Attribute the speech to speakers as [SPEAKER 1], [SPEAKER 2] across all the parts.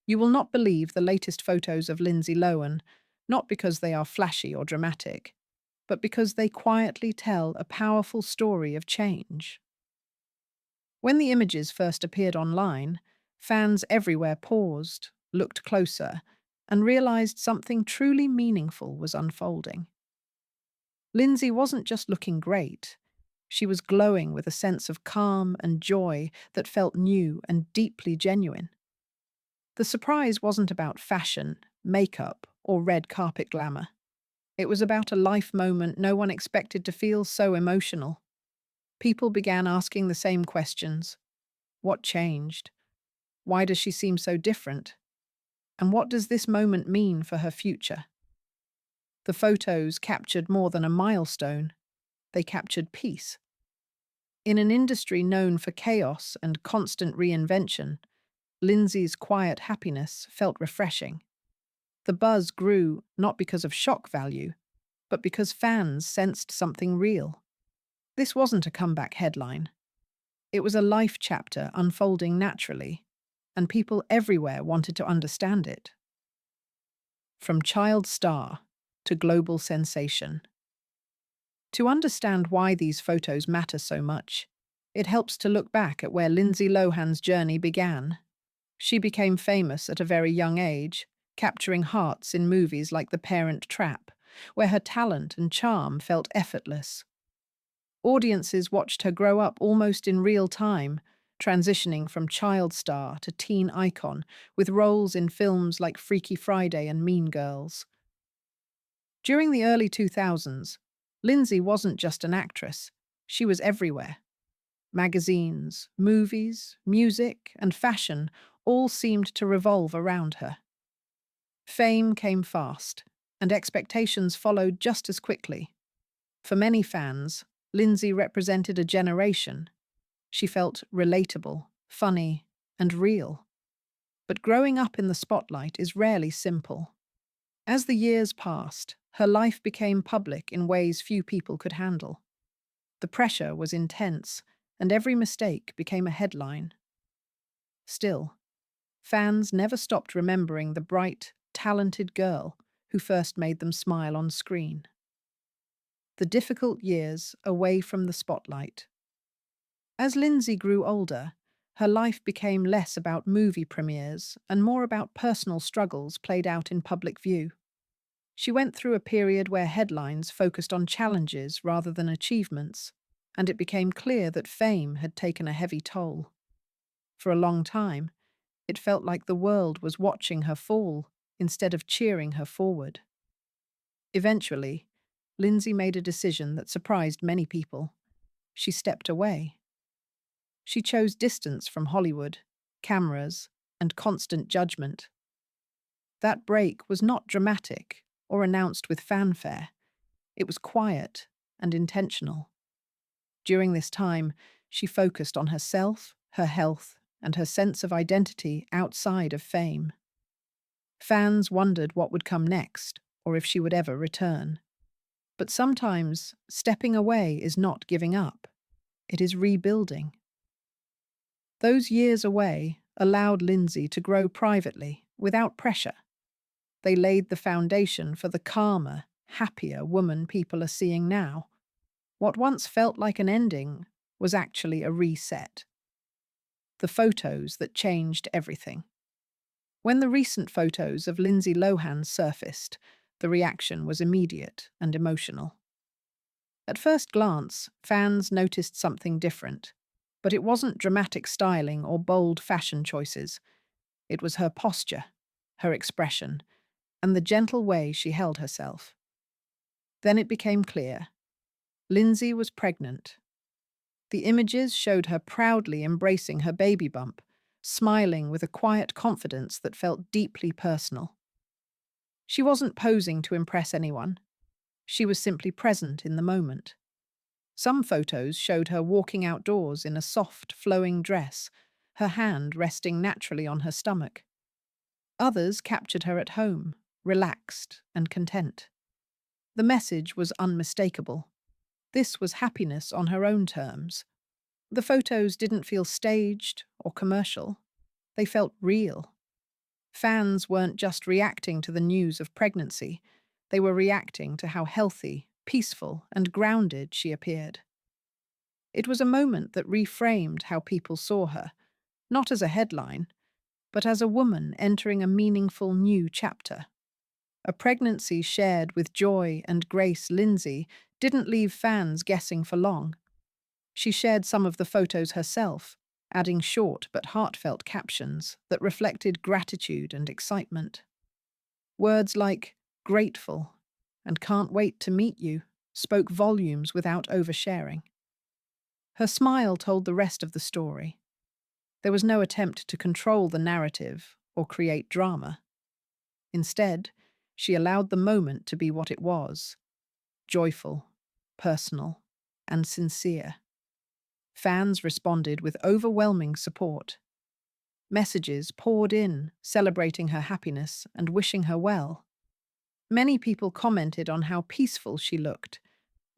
[SPEAKER 1] You will not believe the latest photos of Lindsay Lohan, not because they are flashy or dramatic, but because they quietly tell a powerful story of change. When the images first appeared online, fans everywhere paused, looked closer, and realized something truly meaningful was unfolding. Lindsay wasn't just looking great, she was glowing with a sense of calm and joy that felt new and deeply genuine. The surprise wasn't about fashion, makeup, or red carpet glamour. It was about a life moment no one expected to feel so emotional. People began asking the same questions. What changed? Why does she seem so different? And what does this moment mean for her future? The photos captured more than a milestone, they captured peace. In an industry known for chaos and constant reinvention, Lindsay's quiet happiness felt refreshing. The buzz grew not because of shock value, but because fans sensed something real. This wasn't a comeback headline. It was a life chapter unfolding naturally, and people everywhere wanted to understand it. From child star to global sensation. To understand why these photos matter so much, it helps to look back at where Lindsay Lohan's journey began. She became famous at a very young age, capturing hearts in movies like The Parent Trap, where her talent and charm felt effortless. Audiences watched her grow up almost in real time, transitioning from child star to teen icon, with roles in films like Freaky Friday and Mean Girls. During the early 2000s, Lindsay wasn't just an actress, she was everywhere. Magazines, movies, music, and fashion all seemed to revolve around her. Fame came fast, and expectations followed just as quickly. For many fans, Lindsay represented a generation. She felt relatable, funny, and real. But growing up in the spotlight is rarely simple. As the years passed, her life became public in ways few people could handle. The pressure was intense, and every mistake became a headline. Still, fans never stopped remembering the bright, talented girl who first made them smile on screen. The difficult years away from the spotlight. As Lindsay grew older, her life became less about movie premieres and more about personal struggles played out in public view. She went through a period where headlines focused on challenges rather than achievements, and it became clear that fame had taken a heavy toll. For a long time, it felt like the world was watching her fall instead of cheering her forward. Eventually, Lindsay made a decision that surprised many people. She stepped away. She chose distance from Hollywood, cameras, and constant judgment. That break was not dramatic or announced with fanfare. It was quiet and intentional. During this time, she focused on herself, her health, and her sense of identity outside of fame. Fans wondered what would come next, or if she would ever return. But sometimes, stepping away is not giving up. It is rebuilding. Those years away allowed Lindsay to grow privately, without pressure. They laid the foundation for the calmer, happier woman people are seeing now. What once felt like an ending was actually a reset. The photos that changed everything. When the recent photos of Lindsay Lohan surfaced, the reaction was immediate and emotional. At first glance, fans noticed something different, but it wasn't dramatic styling or bold fashion choices. It was her posture, her expression, and the gentle way she held herself. Then it became clear. Lindsay was pregnant. The images showed her proudly embracing her baby bump, smiling with a quiet confidence that felt deeply personal. She wasn't posing to impress anyone. She was simply present in the moment. Some photos showed her walking outdoors in a soft, flowing dress, her hand resting naturally on her stomach. Others captured her at home, relaxed and content. The message was unmistakable. This was happiness on her own terms. The photos didn't feel staged or commercial. They felt real. Fans weren't just reacting to the news of pregnancy, they were reacting to how healthy, peaceful, and grounded she appeared. It was a moment that reframed how people saw her, not as a headline, but as a woman entering a meaningful new chapter. A pregnancy shared with joy and grace. Lindsay didn't leave fans guessing for long. She shared some of the photos herself, adding short but heartfelt captions that reflected gratitude and excitement. Words like grateful and can't wait to meet you spoke volumes without oversharing. Her smile told the rest of the story. There was no attempt to control the narrative or create drama. Instead, she allowed the moment to be what it was: joyful, personal, and sincere. Fans responded with overwhelming support. Messages poured in, celebrating her happiness and wishing her well. Many people commented on how peaceful she looked,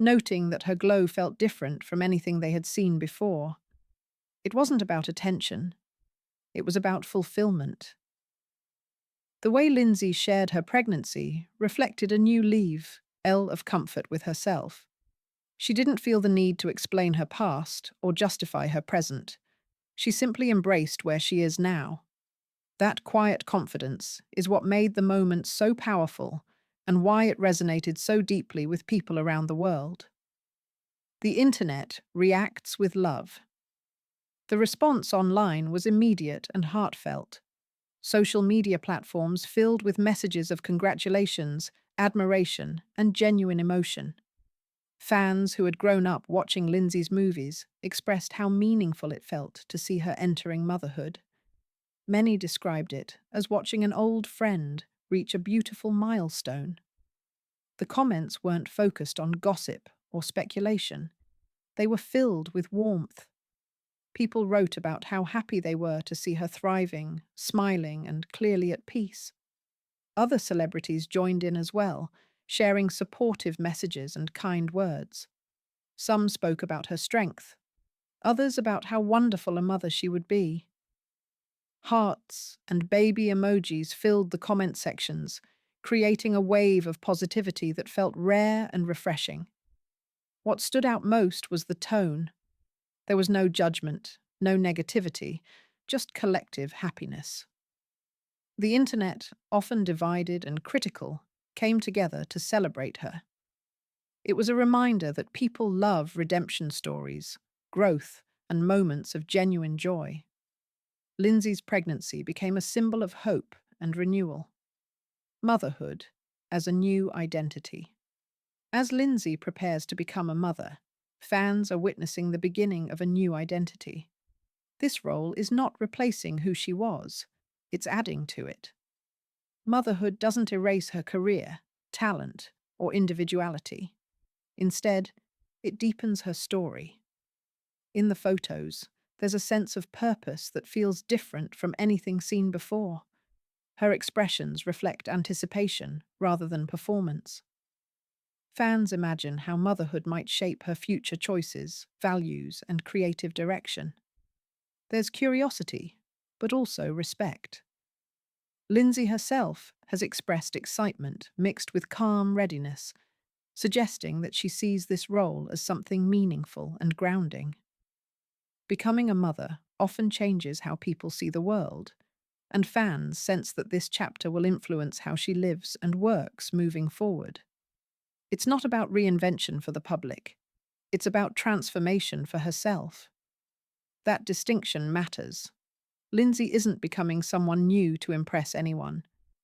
[SPEAKER 1] noting that her glow felt different from anything they had seen before. It wasn't about attention, it was about fulfillment. The way Lindsay shared her pregnancy reflected a new level of comfort with herself. She didn't feel the need to explain her past or justify her present. She simply embraced where she is now. That quiet confidence is what made the moment so powerful and why it resonated so deeply with people around the world. The internet reacts with love. The response online was immediate and heartfelt. Social media platforms filled with messages of congratulations, admiration, and genuine emotion. Fans who had grown up watching Lindsay's movies expressed how meaningful it felt to see her entering motherhood. Many described it as watching an old friend reach a beautiful milestone. The comments weren't focused on gossip or speculation. They were filled with warmth. People wrote about how happy they were to see her thriving, smiling, and clearly at peace. Other celebrities joined in as well, sharing supportive messages and kind words. Some spoke about her strength, others about how wonderful a mother she would be. Hearts and baby emojis filled the comment sections, creating a wave of positivity that felt rare and refreshing. What stood out most was the tone. There was no judgment, no negativity, just collective happiness. The internet, often divided and critical, came together to celebrate her. It was a reminder that people love redemption stories, growth, and moments of genuine joy. Lindsay's pregnancy became a symbol of hope and renewal. Motherhood as a new identity. As Lindsay prepares to become a mother, fans are witnessing the beginning of a new identity. This role is not replacing who she was, it's adding to it. Motherhood doesn't erase her career, talent, or individuality. Instead, it deepens her story. In the photos, there's a sense of purpose that feels different from anything seen before. Her expressions reflect anticipation rather than performance. Fans imagine how motherhood might shape her future choices, values, and creative direction. There's curiosity, but also respect. Lindsay herself has expressed excitement mixed with calm readiness, suggesting that she sees this role as something meaningful and grounding. Becoming a mother often changes how people see the world, and fans sense that this chapter will influence how she lives and works moving forward. It's not about reinvention for the public, it's about transformation for herself. That distinction matters. Lindsay isn't becoming someone new to impress anyone.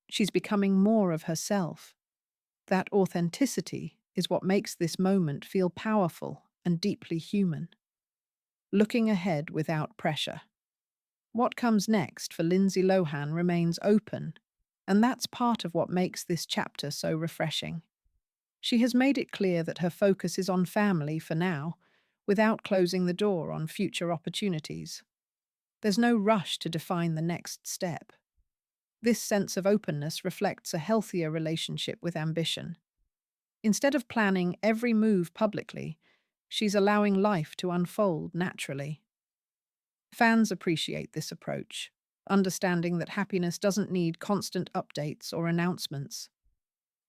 [SPEAKER 1] She's becoming more of herself. That authenticity is what makes this moment feel powerful and deeply human. Looking ahead without pressure. What comes next for Lindsay Lohan remains open, and that's part of what makes this chapter so refreshing. She has made it clear that her focus is on family for now, without closing the door on future opportunities. There's no rush to define the next step. This sense of openness reflects a healthier relationship with ambition. Instead of planning every move publicly, she's allowing life to unfold naturally. Fans appreciate this approach. understanding that happiness doesn't need constant updates or announcements.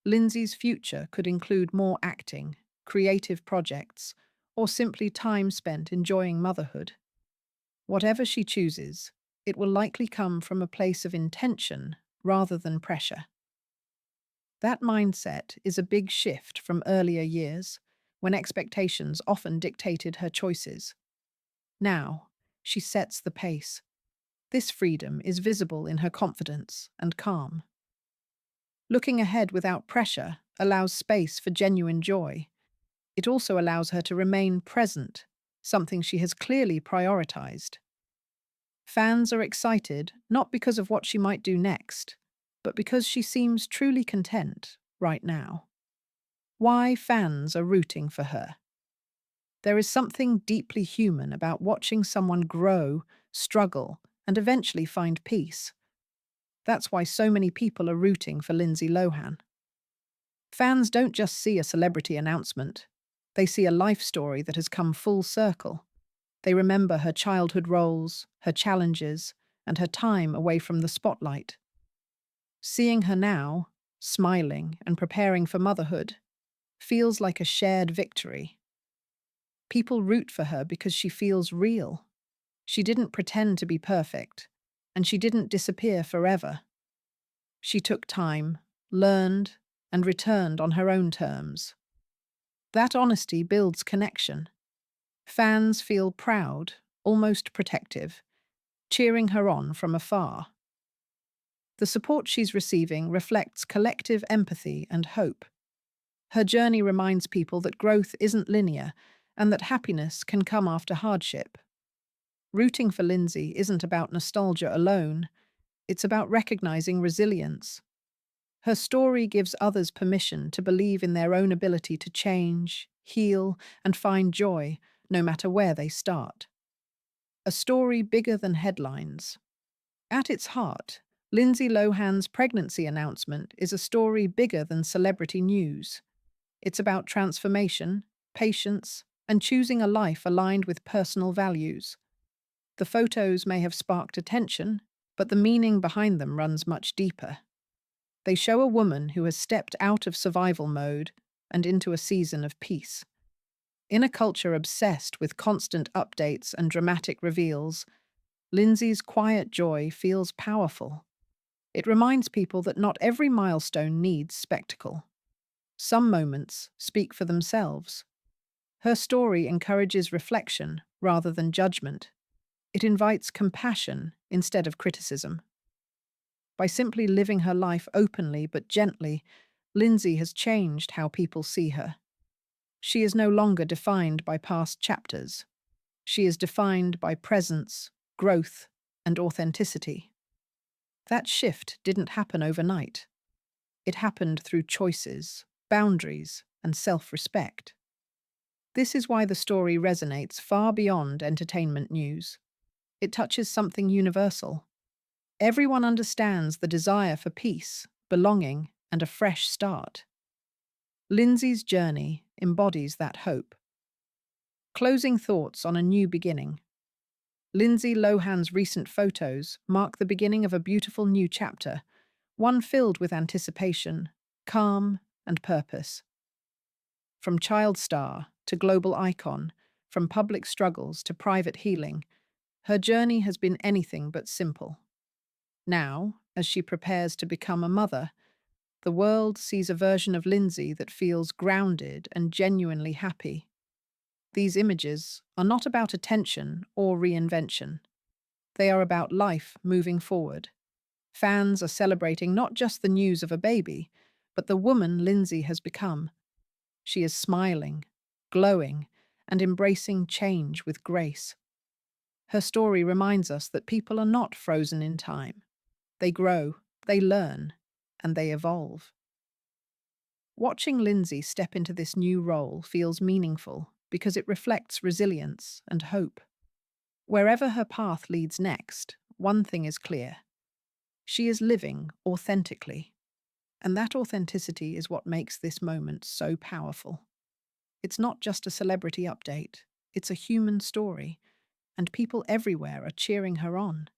[SPEAKER 1] Lindsay's future could include more acting, creative projects, or simply time spent enjoying motherhood. Whatever she chooses, it will likely come from a place of intention rather than pressure. That mindset is a big shift from earlier years, when expectations often dictated her choices. Now, she sets the pace. This freedom is visible in her confidence and calm. Looking ahead without pressure allows space for genuine joy. It also allows her to remain present, something she has clearly prioritized. Fans are excited not because of what she might do next, but because she seems truly content right now. Why fans are rooting for her? There is something deeply human about watching someone grow, struggle, and eventually find peace. That's why so many people are rooting for Lindsay Lohan. Fans don't just see a celebrity announcement, they see a life story that has come full circle. They remember her childhood roles, her challenges, and her time away from the spotlight. Seeing her now, smiling and preparing for motherhood, feels like a shared victory. People root for her because she feels real. She didn't pretend to be perfect, and she didn't disappear forever. She took time, learned, and returned on her own terms. That honesty builds connection. Fans feel proud, almost protective, cheering her on from afar. The support she's receiving reflects collective empathy and hope. Her journey reminds people that growth isn't linear and that happiness can come after hardship. Rooting for Lindsay isn't about nostalgia alone, it's about recognizing resilience. Her story gives others permission to believe in their own ability to change, heal, and find joy, no matter where they start. A story bigger than headlines. At its heart, Lindsay Lohan's pregnancy announcement is a story bigger than celebrity news. It's about transformation, patience, and choosing a life aligned with personal values. The photos may have sparked attention, but the meaning behind them runs much deeper. They show a woman who has stepped out of survival mode and into a season of peace. In a culture obsessed with constant updates and dramatic reveals, Lindsay's quiet joy feels powerful. It reminds people that not every milestone needs spectacle. Some moments speak for themselves. Her story encourages reflection rather than judgment. It invites compassion instead of criticism. By simply living her life openly but gently, Lindsay has changed how people see her. She is no longer defined by past chapters. She is defined by presence, growth, and authenticity. That shift didn't happen overnight. It happened through choices, boundaries, and self-respect. This is why the story resonates far beyond entertainment news. It touches something universal. Everyone understands the desire for peace, belonging, and a fresh start. Lindsay's journey embodies that hope. Closing thoughts on a new beginning. Lindsay Lohan's recent photos mark the beginning of a beautiful new chapter, one filled with anticipation, calm, and purpose. From child star to global icon, from public struggles to private healing, her journey has been anything but simple. Now, as she prepares to become a mother, the world sees a version of Lindsay that feels grounded and genuinely happy. These images are not about attention or reinvention. They are about life moving forward. Fans are celebrating not just the news of a baby, but the woman Lindsay has become. She is smiling, glowing, and embracing change with grace. Her story reminds us that people are not frozen in time. They grow, they learn, and they evolve. Watching Lindsay step into this new role feels meaningful because it reflects resilience and hope. Wherever her path leads next, one thing is clear. She is living authentically, and that authenticity is what makes this moment so powerful. It's not just a celebrity update, it's a human story, and people everywhere are cheering her on.